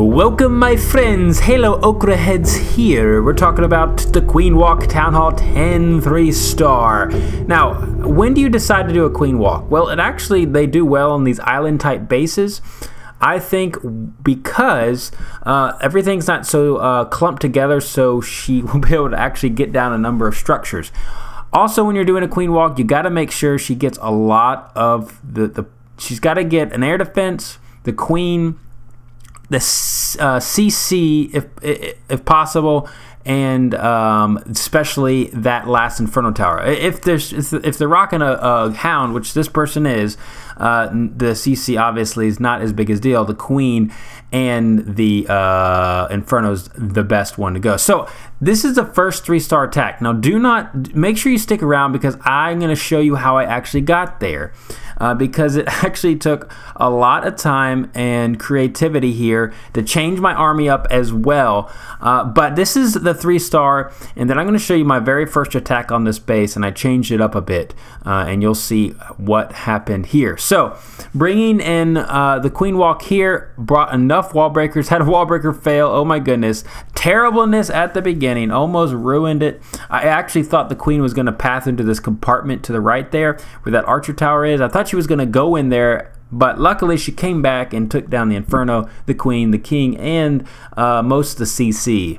Welcome my friends, Hello Okraheads here. We're talking about the Queen Walk Town Hall 10 3-star. Now, when do you decide to do a Queen Walk? Well, they do well on these island type bases. I think because everything's not so clumped together, so she will be able to actually get down a number of structures. Also, when you're doing a Queen Walk, you got to make sure she gets a lot of she's got to get an air defense, the Queen, the CC if possible, and especially that last Inferno Tower. If they're rocking a Hound, which this person is, the CC obviously is not as big as deal. The Queen and the Inferno's the best one to go. So this is the first 3-star attack. Now make sure you stick around because I'm going to show you how I actually got there. Because it actually took a lot of time and creativity here to change my army up as well. But this is the 3-star, and then I'm going to show you my very first attack on this base, and I changed it up a bit, and you'll see what happened here. So, bringing in the Queen Walk here, brought enough wall breakers, had a wall breaker fail, oh my goodness. Terribleness at the beginning, almost ruined it. I actually thought the Queen was going to path into this compartment to the right there, where that archer tower is. I thought she was going to go in there, but luckily she came back and took down the Inferno, the Queen, the King, and most of the CC.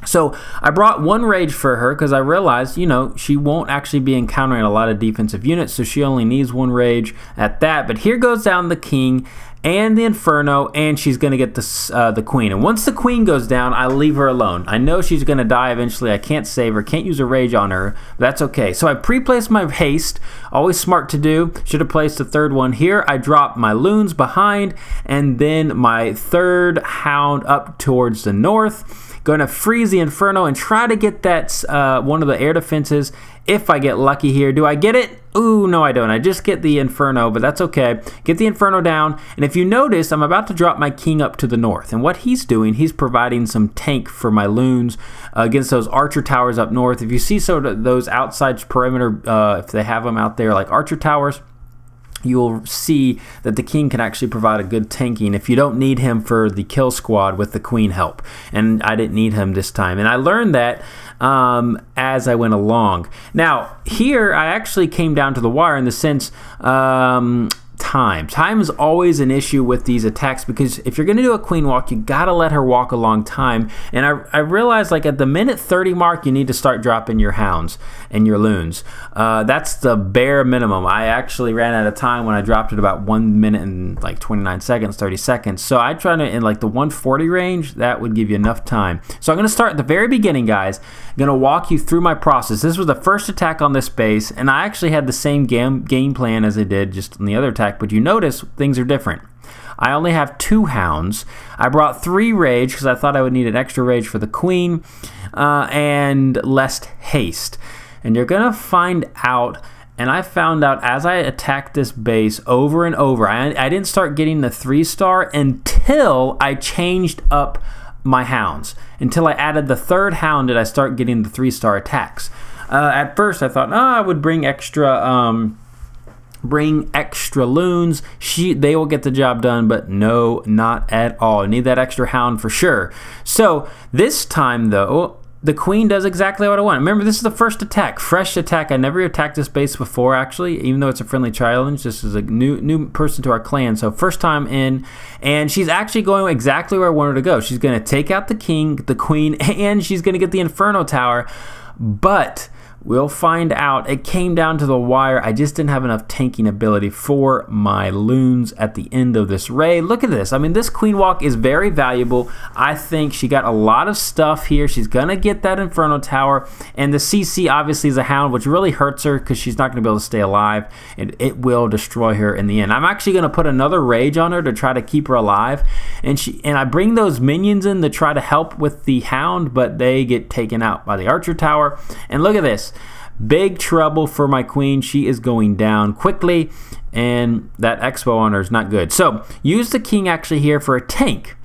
So I brought one rage for her because I realized, you know, she won't actually be encountering a lot of defensive units, so she only needs one rage at that. But here goes down the King and the Inferno, and she's going to get the Queen. And once the Queen goes down, I leave her alone. I know she's going to die eventually. I can't save her, can't use a rage on her. But that's okay. So I pre-placed my haste, always smart to do. Should have placed the third one here. I dropped my loons behind, and then my third Hound up towards the north. Going to freeze the Inferno and try to get that one of the air defenses if I get lucky here. Do I get it? Ooh, no I don't. I just get the Inferno, but that's okay. Get the Inferno down, and if you notice, I'm about to drop my King up to the north, and what he's doing, he's providing some tank for my loons against those archer towers up north. If you see sort of those outside perimeter, if they have them out there like archer towers, you'll see that the King can actually provide a good tanking if you don't need him for the kill squad with the Queen help. And I didn't need him this time. And I learned that as I went along. Now, here I actually came down to the wire in the sense Time is always an issue with these attacks because if you're going to do a Queen Walk, you got to let her walk a long time. And I realized like at the minute 30 mark, you need to start dropping your Hounds and your Loons. That's the bare minimum. I actually ran out of time when I dropped it about 1 minute and like 29 seconds, 30 seconds. So I try to, in like the 140 range, that would give you enough time. So I'm going to start at the very beginning, guys. I'm going to walk you through my process. This was the first attack on this base, and I actually had the same game plan as I did just on the other attack, but you notice things are different. I only have 2 Hounds. I brought 3 rage because I thought I would need an extra rage for the Queen and less haste. And you're going to find out, and I found out as I attacked this base over and over, I didn't start getting the 3-star until I changed up my Hounds. Until I added the 3rd Hound did I start getting the 3-star attacks. At first I thought, oh, I would bring extra loons, they will get the job done, but no, not at all. I need that extra Hound for sure. So this time though, the Queen does exactly what I want. Remember, this is the first attack, fresh attack. I never attacked this base before actually, even though it's a friendly challenge. This is a new person to our clan, so first time in, and she's actually going exactly where I want her to go. She's going to take out the King, the Queen, and she's going to get the Inferno Tower, but we'll find out. It came down to the wire. I just didn't have enough tanking ability for my Loons at the end of this raid. Look at this. I mean, this Queen Walk is very valuable. I think she got a lot of stuff here. She's going to get that Inferno Tower. And the CC obviously is a Hound, which really hurts her because she's not going to be able to stay alive. And it will destroy her in the end. I'm actually going to put another rage on her to try to keep her alive. And I bring those minions in to try to help with the Hound, but they get taken out by the Archer Tower. And look at this. Big trouble for my Queen. She is going down quickly, and that Expo on her is not good. So use the King actually here for a tank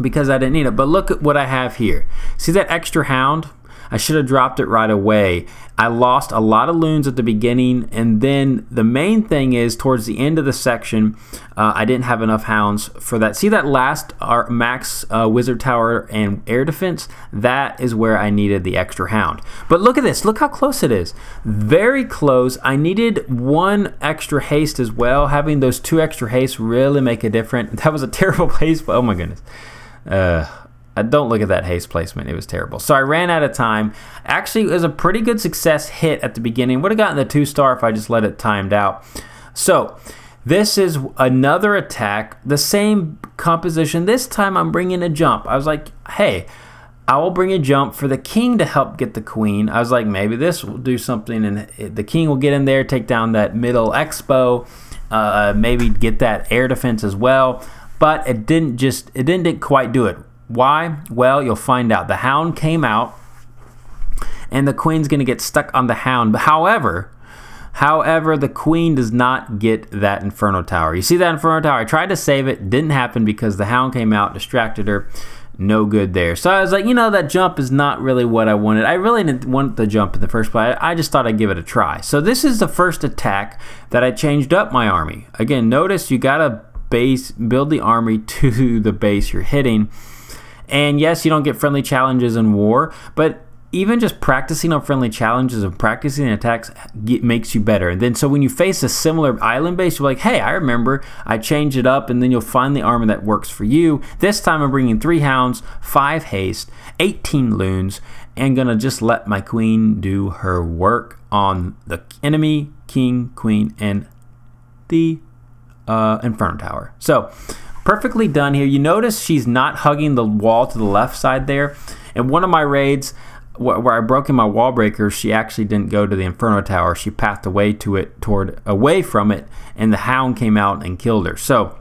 because I didn't need it. But look at what I have here. See that extra Hound? I should have dropped it right away. I lost a lot of loons at the beginning, and then the main thing is towards the end of the section, I didn't have enough hounds for that. See that last max wizard tower and air defense? That is where I needed the extra hound. But look at this. Look how close it is. Very close. I needed one extra haste as well. Having those 2 extra haste really make a difference. That was a terrible haste. Oh my goodness. Don't look at that haste placement. It was terrible. So I ran out of time. Actually, it was a pretty good success hit at the beginning. Would have gotten the 2-star if I just let it timed out. So this is another attack. The same composition. This time I'm bringing a jump. I was like, hey, I will bring a jump for the king to help get the queen. I was like, maybe this will do something, and the king will get in there, take down that middle expo, maybe get that air defense as well. But it didn't quite do it. Why? Well, you'll find out. The hound came out, and the queen's going to get stuck on the hound. But however, the queen does not get that Inferno Tower. You see that Inferno Tower? I tried to save it. Didn't happen because the hound came out, distracted her. No good there. So I was like, that jump is not really what I wanted. I really didn't want the jump in the first place. I just thought I'd give it a try. So this is the first attack that I changed up my army. Again, notice you got to build the army to the base you're hitting. And yes, you don't get friendly challenges in war, but even just practicing on friendly challenges and practicing attacks makes you better. And then so when you face a similar island base, you're like, hey, I remember, I changed it up, and then you'll find the armor that works for you. This time I'm bringing 3 hounds, 5 haste, 18 loons, and gonna just let my queen do her work on the enemy, king, queen, and the Inferno Tower. So perfectly done here. You notice she's not hugging the wall to the left side there. In one of my raids where I broke in my wall breakers, she actually didn't go to the Inferno Tower. She pathed away away from it, and the hound came out and killed her. So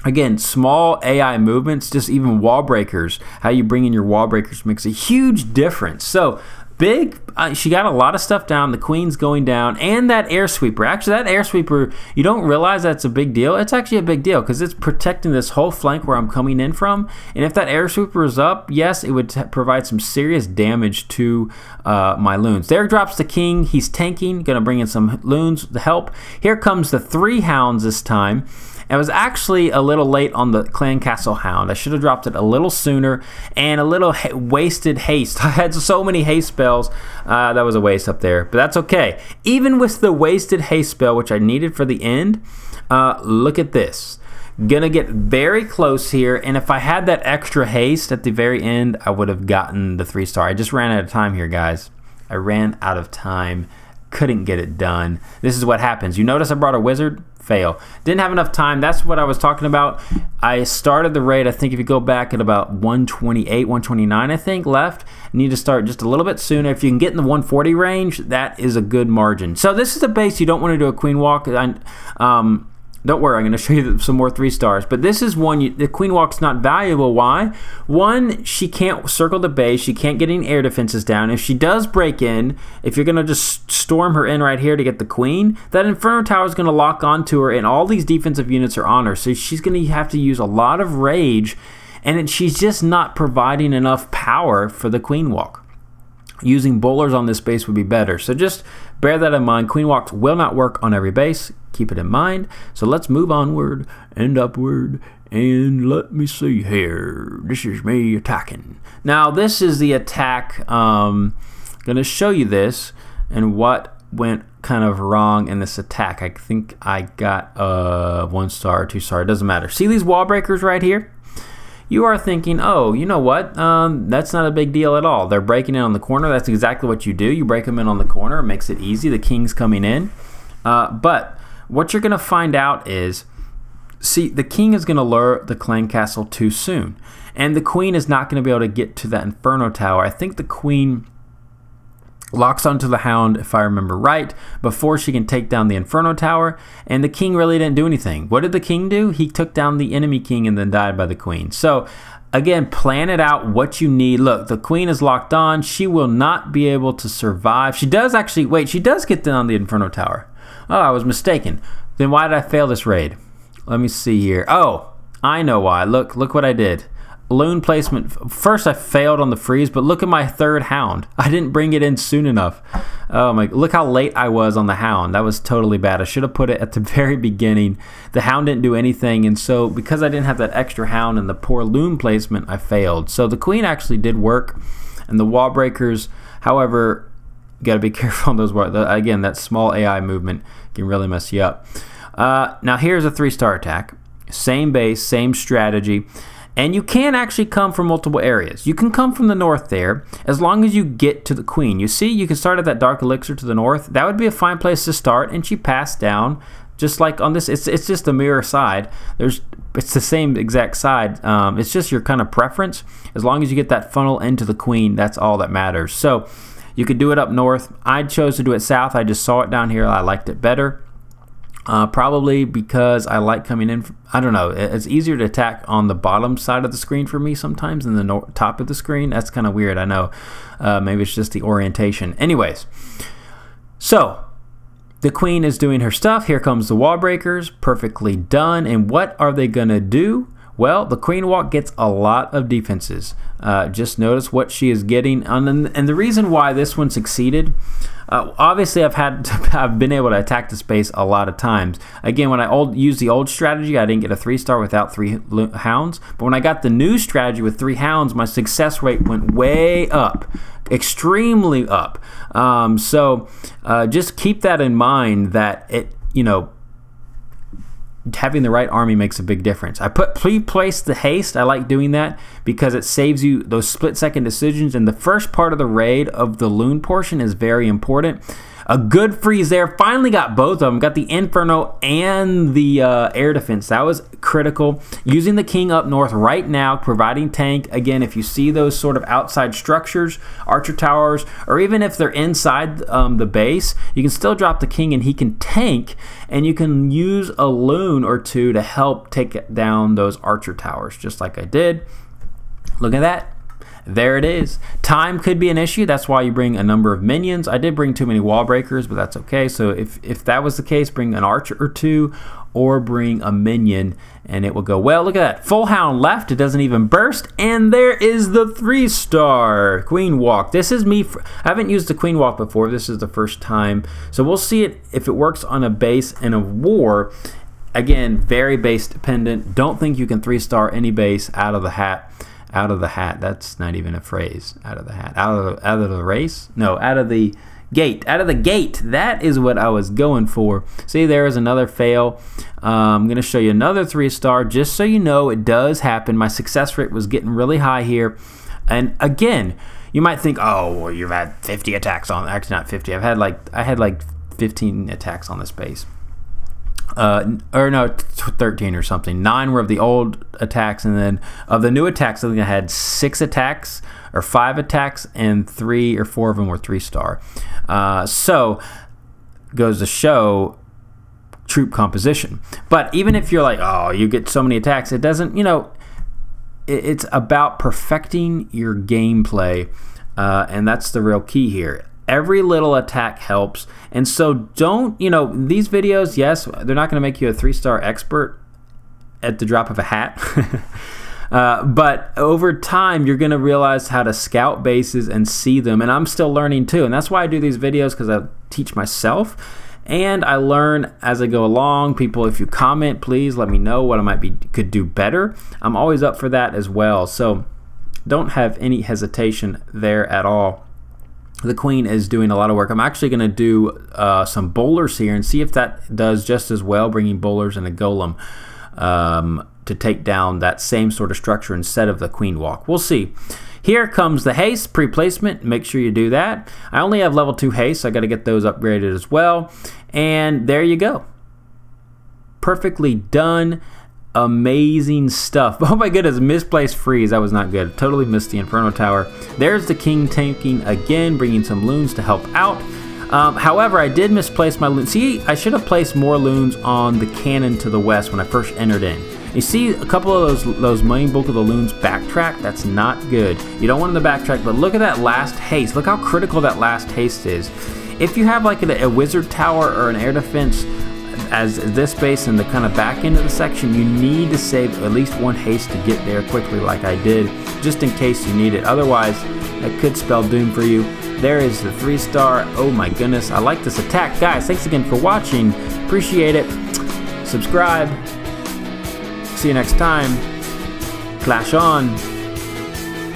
again, small AI movements, just even wall breakers, how you bring in your wall breakers makes a huge difference. So big, she got a lot of stuff down. The queen's going down, and that air sweeper. Actually, that air sweeper, you don't realize that's a big deal. It's actually a big deal because it's protecting this whole flank where I'm coming in from. And if that air sweeper is up, yes, it would provide some serious damage to my loons. There drops the king. He's tanking, gonna bring in some loons to help. Here comes the 3 hounds this time. I was actually a little late on the Clan Castle Hound. I should have dropped it a little sooner, and a little wasted haste. I had so many haste spells. That was a waste up there, but that's okay. Even with the wasted haste spell, which I needed for the end, look at this. Gonna get very close here, and if I had that extra haste at the very end, I would have gotten the 3-star. I just ran out of time here, guys. I ran out of time. Couldn't get it done. This is what happens. You notice I brought a wizard? Fail. Didn't have enough time. That's what I was talking about. I started the raid, I think if you go back at about 128, 129, I think, left. You need to start just a little bit sooner. If you can get in the 140 range, that is a good margin. So this is a base you don't want to do a queen walk. Don't worry, I'm going to show you some more 3-stars. But this is one, the queen walk's not valuable. Why? One, she can't circle the base. She can't get any air defenses down. If she does break in, if you're going to just storm her in right here to get the queen, that Inferno Tower is going to lock onto her, and all these defensive units are on her. So she's going to have to use a lot of rage, and she's just not providing enough power for the queen walk. Using bowlers on this base would be better. So just bear that in mind. Queen walks will not work on every base. Keep it in mind. So let's move onward and upward. And let me see here. This is me attacking. Now this is the attack. Going to show you this and what went kind of wrong in this attack. I think I got 1-star, 2-star. It doesn't matter. See these wall breakers right here? You are thinking, oh, you know what? That's not a big deal at all. They're breaking in on the corner. That's exactly what you do. You break them in on the corner. It makes it easy. The king's coming in. But what you're going to find out is, see, the king is going to lure the clan castle too soon. And the queen is not going to be able to get to that Inferno Tower. I think the queen locks onto the hound, if I remember right, before she can take down the Inferno Tower, and the king really didn't do anything. What did the king do? He took down the enemy king and then died by the queen. So again, plan it out what you need. Look, the queen is locked on. She will not be able to survive. She does actually, wait, she does get down the Inferno Tower. Oh, I was mistaken. Then why did I fail this raid? Let me see here. Oh, I know why. Look what I did. loon placement. First, I failed on the freeze, but look at my third hound. I didn't bring it in soon enough. Oh my! Look how late I was on the hound. That was totally bad. I should have put it at the very beginning. The hound didn't do anything, and so because I didn't have that extra hound and the poor loon placement, I failed. So the queen actually did work, and the wall breakers, however, you got to be careful on those. Again, that small AI movement can really mess you up. Now here's a 3-star attack. Same base, same strategy. And you can actually come from multiple areas. You can come from the north there, as long as you get to the queen. You see, you can start at that dark elixir to the north. That would be a fine place to start, and she passed down, just like on this. It's just a mirror side. It's the same exact side. It's just your kind of preference. As long as you get that funnel into the queen, that's all that matters. So you could do it up north. I chose to do it south. I just saw it down here. I liked it better. Probably because I like coming in. I don't know. It's easier to attack on the bottom side of the screen for me sometimes than the top of the screen. That's kind of weird. I know. Maybe it's just the orientation. Anyways, so the queen is doing her stuff. Here comes the wall breakers. Perfectly done. And what are they going to do? Well, the queen walk gets a lot of defenses. Just notice what she is getting. And the reason why this one succeeded, obviously I've been able to attack the space a lot of times. Again, when I used the old strategy, I didn't get a 3-star without 3 hounds. But when I got the new strategy with 3 hounds, my success rate went way up. Extremely up. So just keep that in mind, that having the right army makes a big difference. I pre-placed the haste. I like doing that because it saves you those split-second decisions, and the first part of the raid of the loon portion is very important. A good freeze there. Finally got both of them. Got the Inferno and the air defense. That was critical. Using the king up north right now, providing tank. Again, if you see those sort of outside structures, archer towers, or even if they're inside the base, you can still drop the king and he can tank, and you can use a loon or two to help take down those archer towers, just like I did. Look at that. There it is. Time could be an issue. That's why you bring a number of minions. I did bring too many wall breakers, but that's okay. So if that was the case, bring an archer or two, or bring a minion, and it will go well. Look at that. Full hound left. It doesn't even burst. And there is the 3-star queen walk. This is me. I haven't used the queen walk before. This is the first time. So we'll see if it works on a base in a war. Again, very base dependent. Don't think you can 3-star any base out of the hat. Out of the hat. That's not even a phrase. Out of the hat. Out of the race? No, out of the gate. Out of the gate. That is what I was going for. See, there is another fail. I'm going to show you another 3-star just so you know it does happen. My success rate was getting really high here. And again, you might think, oh, well, you've had 50 attacks on. Actually, not 50. I had like 15 attacks on this base. Or no, 13 or something. 9 were of the old attacks, and then of the new attacks, I think I had 6 attacks or 5 attacks, and 3 or 4 of them were 3-star. So goes to show troop composition. But even if you're like, oh, you get so many attacks, it doesn't. It's about perfecting your gameplay, and that's the real key here. Every little attack helps, and so don't, these videos, yes, they're not going to make you a 3-star expert at the drop of a hat, but over time, you're going to realize how to scout bases and see them, and I'm still learning too, and that's why I do these videos, because I teach myself, and I learn as I go along. People, if you comment, please let me know what I could do better. I'm always up for that as well, so don't have any hesitation there at all. The queen is doing a lot of work. I'm actually going to do some bowlers here and see if that does just as well, bringing bowlers and a golem to take down that same sort of structure instead of the queen walk. We'll see. Here comes the haste pre-placement. Make sure you do that. I only have level 2 haste, so I got to get those upgraded as well. And there you go. Perfectly done. Amazing stuff. Oh my goodness, misplaced freeze. That was not good. Totally missed the Inferno Tower. There's the king tanking again, bringing some loons to help out. However, I did misplace my loons. See, I should have placed more loons on the cannon to the west when I first entered in. You see a couple of those main bulk of the loons backtrack. That's not good. You don't want them to backtrack, but look at that last haste. Look how critical that last haste is. If you have like a wizard tower or an air defense, as this base and the kind of back end of the section, you need to save at least 1 haste to get there quickly like I did, just in case you need it. Otherwise, that could spell doom for you. There is the 3-star. Oh my goodness, I like this attack. Guys, thanks again for watching. Appreciate it. Subscribe. See you next time. Clash on.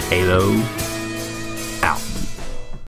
Halo.